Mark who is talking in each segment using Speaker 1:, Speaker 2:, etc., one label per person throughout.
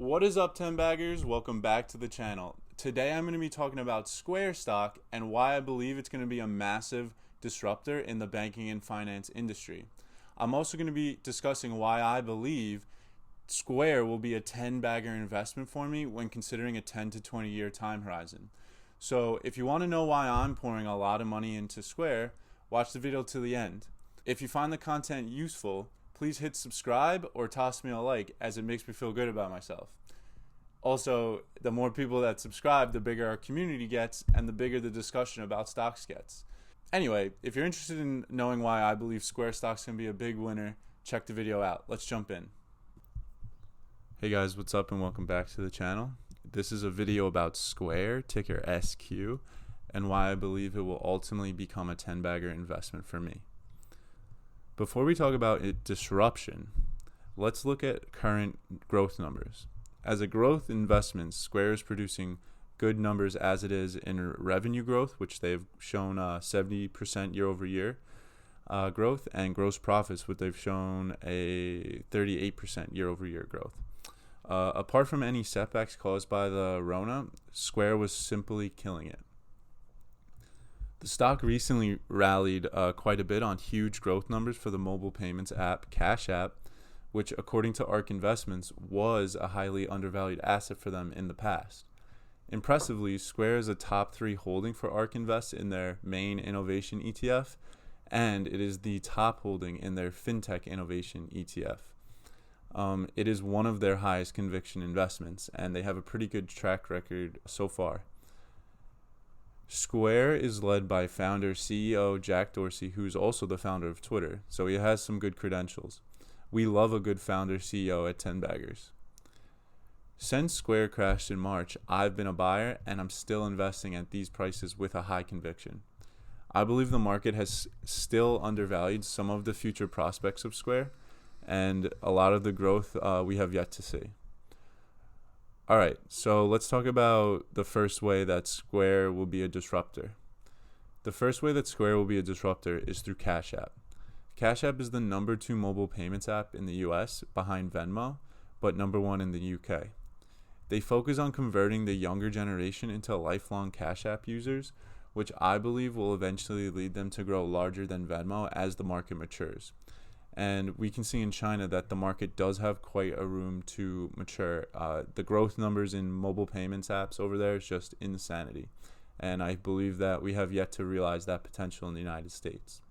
Speaker 1: What is up, 10 baggers? Welcome back to the channel. Today I'm going to be talking about Square stock and why I believe it's going to be a massive disruptor in the banking and finance industry. I'm also going to be discussing why I believe Square will be a 10 bagger investment for me when considering a 10 to 20 year time horizon. So if you want to know why I'm pouring a lot of money into Square, watch the video to the end. If you find the content useful, please hit subscribe or toss me a like, as it makes me feel good about myself. Also, the more people that subscribe, the bigger our community gets and the bigger the discussion about stocks gets. Anyway, if you're interested in knowing why I believe Square stock's going to be a big winner, check the video out. Let's jump in. Hey guys, what's up and welcome back to the channel. This is a video about Square, ticker SQ, and why I believe it will ultimately become a 10 bagger investment for me. Before we talk about disruption, let's look at current growth numbers. As a growth investment, Square is producing good numbers as it is in revenue growth, which they've shown 70% year over year growth, and gross profits, which they've shown a 38% year over year growth. Apart from any setbacks caused by the Rona, Square was simply killing it. The stock recently rallied quite a bit on huge growth numbers for the mobile payments app Cash App, which according to ARK Investments was a highly undervalued asset for them in the past. Impressively, Square is a top 3 holding for ARK Invest in their main innovation ETF, and it is the top holding in their FinTech innovation ETF. It is one of their highest conviction investments, and they have a pretty good track record so far. Square is led by founder CEO Jack Dorsey, who's also the founder of Twitter, so he has some good credentials. We love a good founder CEO at 10 baggers. Since Square crashed in March, I've been a buyer and I'm still investing at these prices with a high conviction. I believe the market has still undervalued some of the future prospects of Square and a lot of the growth we have yet to see. Alright, so let's talk about the first way that Square will be a disruptor. The first way that Square will be a disruptor is through Cash App. Cash App is the number 2 mobile payments app in the US behind Venmo, but number 1 in the UK. They focus on converting the younger generation into lifelong Cash App users, which I believe will eventually lead them to grow larger than Venmo as the market matures. And we can see in China that the market does have quite a room to mature. The growth numbers in mobile payments apps over there is just insanity. And I believe that we have yet to realize that potential in the United States.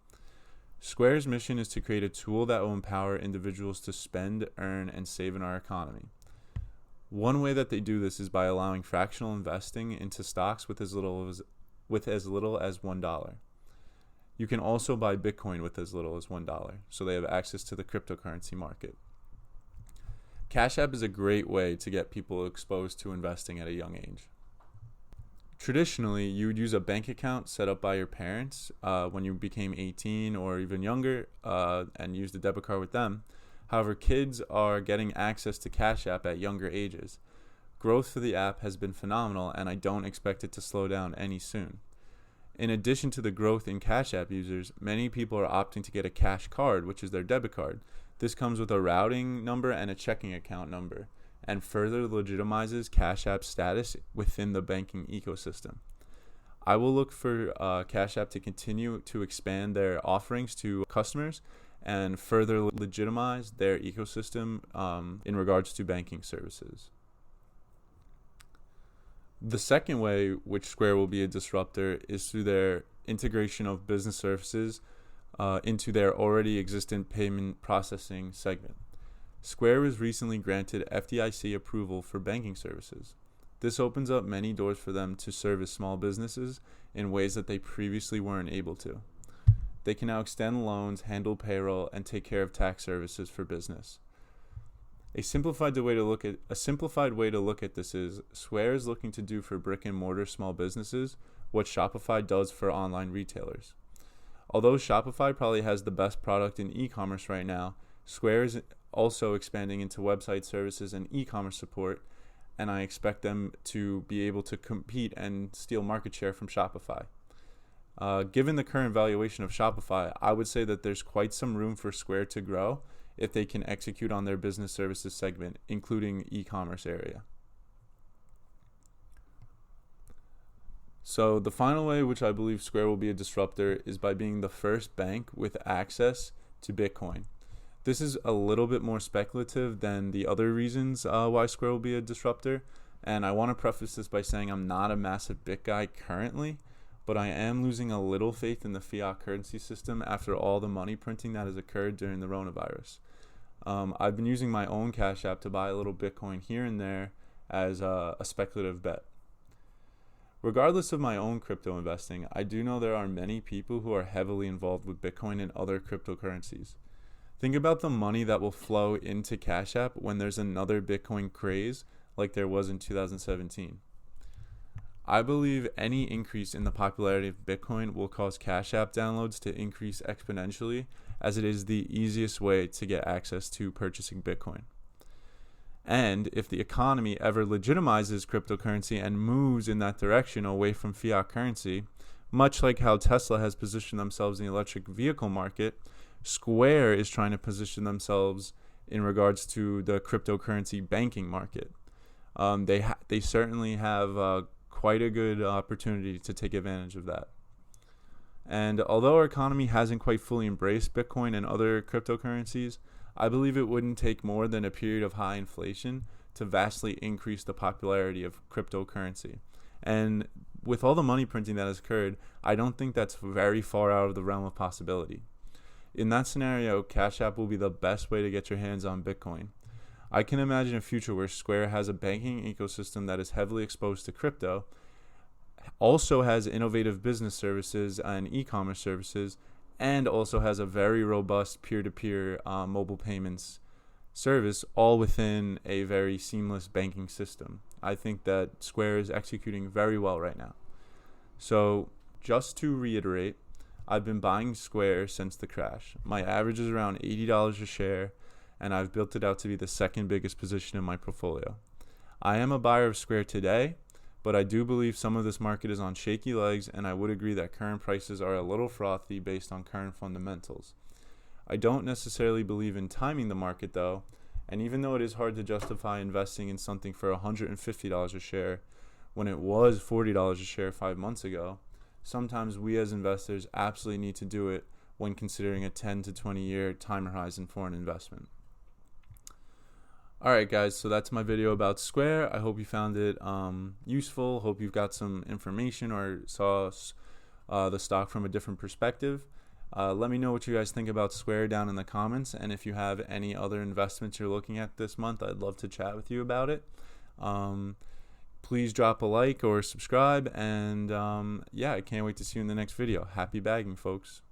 Speaker 1: Square's mission is to create a tool that will empower individuals to spend, earn, and save in our economy. One way that they do this is by allowing fractional investing into stocks with as little as $1. You can also buy Bitcoin with as little as $1, so they have access to the cryptocurrency market. Cash App is a great way to get people exposed to investing at a young age. Traditionally, you would use a bank account set up by your parents when you became 18 or even younger and use the debit card with them. However, kids are getting access to Cash App at younger ages. Growth for the app has been phenomenal, and I don't expect it to slow down any soon. In addition to the growth in Cash App users, many people are opting to get a cash card, which is their debit card. This comes with a routing number and a checking account number, and further legitimizes Cash App's status within the banking ecosystem. I will look for Cash App to continue to expand their offerings to customers and further legitimize their ecosystem in regards to banking services. The second way which Square will be a disruptor is through their integration of business services into their already existent payment processing segment. Square was recently granted FDIC approval for banking services. This opens up many doors for them to service small businesses in ways that they previously weren't able to. They can now extend loans, handle payroll, and take care of tax services for business. A simplified way to look at this is Square is looking to do for brick and mortar small businesses what Shopify does for online retailers. Although Shopify probably has the best product in e-commerce right now, Square is also expanding into website services and e-commerce support, and I expect them to be able to compete and steal market share from Shopify. Given the current valuation of Shopify, I would say that there's quite some room for Square to grow if they can execute on their business services segment, including e-commerce area. So the final way which I believe Square will be a disruptor is by being the first bank with access to Bitcoin. This is a little bit more speculative than the other reasons why Square will be a disruptor. And I want to preface this by saying I'm not a massive Bit guy currently, but I am losing a little faith in the fiat currency system after all the money printing that has occurred during the coronavirus. I've been using my own Cash App to buy a little Bitcoin here and there as a speculative bet. Regardless of my own crypto investing, I do know there are many people who are heavily involved with Bitcoin and other cryptocurrencies. Think about the money that will flow into Cash App when there's another Bitcoin craze like there was in 2017. I believe any increase in the popularity of Bitcoin will cause Cash App downloads to increase exponentially, as it is the easiest way to get access to purchasing Bitcoin. And if the economy ever legitimizes cryptocurrency and moves in that direction away from fiat currency, much like how Tesla has positioned themselves in the electric vehicle market, Square is trying to position themselves in regards to the cryptocurrency banking market. They certainly have quite a good opportunity to take advantage of that. And although our economy hasn't quite fully embraced Bitcoin and other cryptocurrencies, I believe it wouldn't take more than a period of high inflation to vastly increase the popularity of cryptocurrency. And with all the money printing that has occurred, I don't think that's very far out of the realm of possibility. In that scenario, Cash App will be the best way to get your hands on Bitcoin. I can imagine a future where Square has a banking ecosystem that is heavily exposed to crypto, also has innovative business services and e-commerce services, and also has a very robust peer-to-peer mobile payments service, all within a very seamless banking system. I think that Square is executing very well right now. So just to reiterate, I've been buying Square since the crash. My average is around $80 a share, and I've built it out to be the second biggest position in my portfolio. I am a buyer of Square today, but I do believe some of this market is on shaky legs, and I would agree that current prices are a little frothy based on current fundamentals. I don't necessarily believe in timing the market though, and even though it is hard to justify investing in something for $150 a share when it was $40 a share 5 months ago, sometimes we as investors absolutely need to do it when considering a 10 to 20 year time horizon for an investment. Alright guys, so that's my video about Square. I hope you found it useful. Hope you've got some information or saw the stock from a different perspective. Let me know what you guys think about Square down in the comments, and if you have any other investments you're looking at this month, I'd love to chat with you about it. Please drop a like or subscribe, and yeah, I can't wait to see you in the next video. Happy bagging, folks.